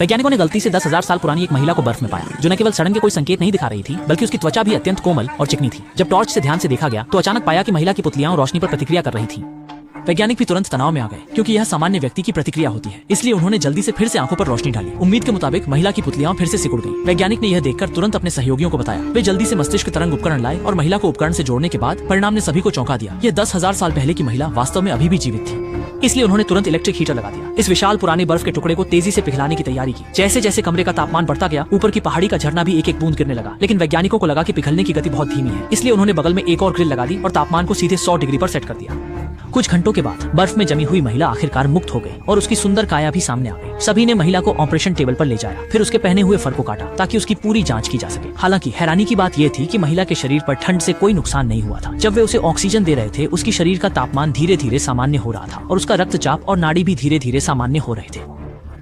वैज्ञानिकों ने गलती से 10,000 साल पुरानी एक महिला को बर्फ में पाया, जो न केवल सड़न के कोई संकेत नहीं दिखा रही थी, बल्कि उसकी त्वचा भी अत्यंत कोमल और चिकनी थी। जब टॉर्च से ध्यान से देखा गया तो अचानक पाया कि महिला की पुतलियां रोशनी पर प्रतिक्रिया कर रही थी। वैज्ञानिक भी तुरंत तनाव में आ गए, क्योंकि यह सामान्य व्यक्ति की प्रतिक्रिया होती है। इसलिए उन्होंने जल्दी से फिर से आंखों पर रोशनी डाली। उम्मीद के मुताबिक महिला की पुतलियां फिर से सिकुड़ गईं। वैज्ञानिक ने यह देखकर तुरंत अपने सहयोगियों को बताया। वे जल्दी से मस्तिष्क तरंग उपकरण लाए और महिला को उपकरण से जोड़ने के बाद परिणाम ने सभी को चौंका दिया। यह 10,000 साल पहले की महिला वास्तव में अभी भी जीवित थी। इसलिए उन्होंने तुरंत इलेक्ट्रिक हीटर लगा दिया। इस विशाल पुराने बर्फ के टुकड़े को तेजी से पिघलाने की तैयारी की। जैसे जैसे कमरे का तापमान बढ़ता गया, ऊपर की पहाड़ी का झरना भी एक एक बूंद गिरने लगा। लेकिन वैज्ञानिकों को लगा कि पिघलने की गति बहुत धीमी है, इसलिए उन्होंने बगल में एक और ग्रिल लगा दी और तापमान को सीधे 100 डिग्री पर सेट कर दिया। कुछ घंटों के बाद बर्फ में जमी हुई महिला आखिरकार मुक्त हो गई और उसकी सुंदर काया भी सामने आ गई। सभी ने महिला को ऑपरेशन टेबल पर ले जाया, फिर उसके पहने हुए फर को काटा ताकि उसकी पूरी जांच की जा सके। हालांकि हैरानी की बात यह थी कि महिला के शरीर पर ठंड से कोई नुकसान नहीं हुआ था। जब वे उसे ऑक्सीजन दे रहे थे, उसकी शरीर का तापमान धीरे धीरे सामान्य हो रहा था और उसका रक्तचाप और नाड़ी भी धीरे धीरे सामान्य हो रहे थे।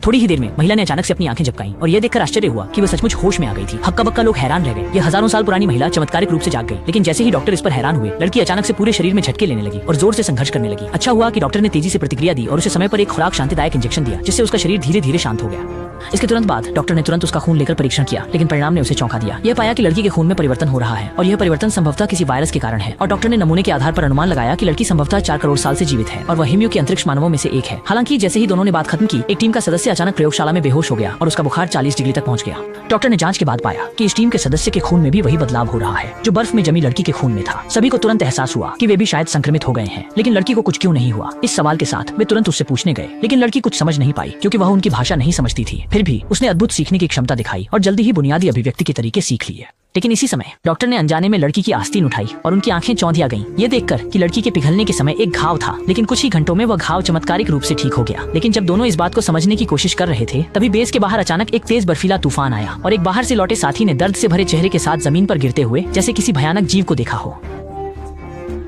थोड़ी ही देर में महिला ने अचानक से अपनी आंखें झपकाईं और यह देखकर आश्चर्य हुआ कि वह सचमुच होश में आ गई थी। हक्का बक्का लोग हैरान रह गए। यह हजारों साल पुरानी महिला चमत्कारिक रूप से जाग गई। लेकिन जैसे ही डॉक्टर इस पर हैरान हुए, लड़की अचानक से पूरे शरीर में झटके लेने लगी और जोर से संघर्ष करने लगी। अच्छा हुआ कि डॉक्टर ने तेजी से प्रतिक्रिया दी और उसे समय पर एक खुराक शांतिदायक इंजेक्शन दिया, जिससे उसका शरीर धीरे धीरे शांत हो गया। इसके तुरंत बाद डॉक्टर ने तुरंत उसका खून लेकर परीक्षण किया, लेकिन परिणाम ने उसे चौंका दिया। यह पाया कि लड़की के खून में परिवर्तन हो रहा है और यह परिवर्तन संभवतः किसी वायरस के कारण है। और डॉक्टर ने नमूने के आधार पर अनुमान लगाया कि लड़की संभवतः 4 करोड़ साल से जीवित है और वह हिमयू के अंतरिक्ष मानवों में से एक है। हालांकि जैसे ही दोनों ने बात खत्म की, एक टीम का सदस्य अचानक प्रयोगशाला में बेहोश हो गया और उसका बुखार 40 डिग्री तक पहुंच गया। डॉक्टर ने जांच के बाद पाया कि इस टीम के सदस्य के खून में भी वही बदलाव हो रहा है जो बर्फ में जमी लड़की के खून में था। सभी को तुरंत एहसास हुआ कि वे भी शायद संक्रमित हो गए हैं। लेकिन लड़की को कुछ क्यों नहीं हुआ? इस सवाल के साथ वे तुरंत उससे पूछने गए, लेकिन लड़की कुछ समझ नहीं पाई, क्योंकि वह उनकी भाषा नहीं समझती थी। फिर भी उसने अद्भुत सीखने की क्षमता दिखाई और जल्दी ही बुनियादी अभिव्यक्ति के तरीके सीख लिए। लेकिन इसी समय डॉक्टर ने अनजाने में लड़की की आस्तीन उठाई और उनकी आंखें चौंधिया गईं। ये देखकर कि लड़की के पिघलने के समय एक घाव था, लेकिन कुछ ही घंटों में वह घाव चमत्कारिक रूप से ठीक हो गया। लेकिन जब दोनों इस बात को समझने की कोशिश कर रहे थे, तभी बेस के बाहर अचानक एक तेज बर्फीला तूफान आया और एक बाहर से लौटे साथी ने दर्द से भरे चेहरे के साथ जमीन पर गिरते हुए जैसे किसी भयानक जीव को देखा हो।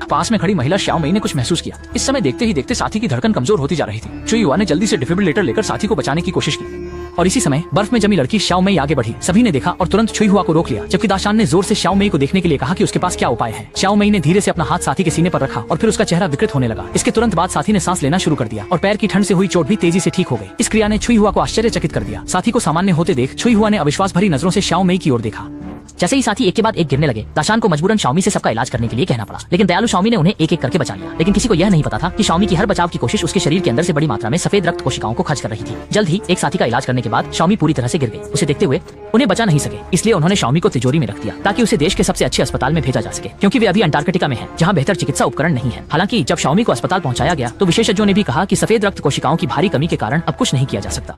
पास में खड़ी महिला श्याओमेई ने कुछ महसूस किया। इस समय देखते ही देखते साथी की धड़कन कमजोर होती जा रही थी। चुईहुआ ने जल्दी से डिफिब्रिलेटर लेकर साथी को बचाने की कोशिश की और इसी समय बर्फ में जमी लड़की श्याओमेई आगे बढ़ी। सभी ने देखा और तुरंत छुईहुआ को रोक लिया, जबकि दाशान ने जोर से श्याओमेई को देखने के लिए कहा कि उसके पास क्या उपाय है। श्याओमेई ने धीरे से अपना हाथ साथी के सीने पर रखा और फिर उसका चेहरा विकृत होने लगा। इसके तुरंत बाद साथी ने सांस लेना शुरू कर दिया और पैर की ठंड से हुई चोट भी तेजी से ठीक हो गई। इस क्रिया ने छुईहुआ को आश्चर्यचकित कर दिया। साथी को सामान्य होते देख छुईहुआ ने अविश्वास भरी नजरों से श्याओमेई की ओर देखा। जैसे ही साथी एक के बाद एक गिरने लगे, दाशान को मजबूरन शाओमी से सबका इलाज करने के लिए कहना पड़ा। लेकिन दयालु शाओमी ने उन्हें एक एक करके बचा लिया। लेकिन किसी को यह नहीं पता था कि शाओमी की हर बचाव की कोशिश उसके शरीर के अंदर से बड़ी मात्रा में सफेद रक्त कोशिकाओं को खर्च कर रही थी। जल्द ही एक साथी का इलाज करने के बाद शाओमी पूरी तरह से गिर गई। उसे देखते हुए उन्हें बचा नहीं सके, इसलिए उन्होंने शाओमी को तिजोरी में रख दिया ताकि उसे देश के सबसे अच्छे अस्पताल में भेजा जा सके, क्योंकि वे अभी अंटार्कटिका में हैं, जहां बेहतर चिकित्सा उपकरण नहीं है। हालांकि जब शाओमी को अस्पताल पहुंचाया गया तो विशेषज्ञों ने भी कहा कि सफेद रक्त कोशिकाओं की भारी कमी के कारण अब कुछ नहीं किया जा सकता।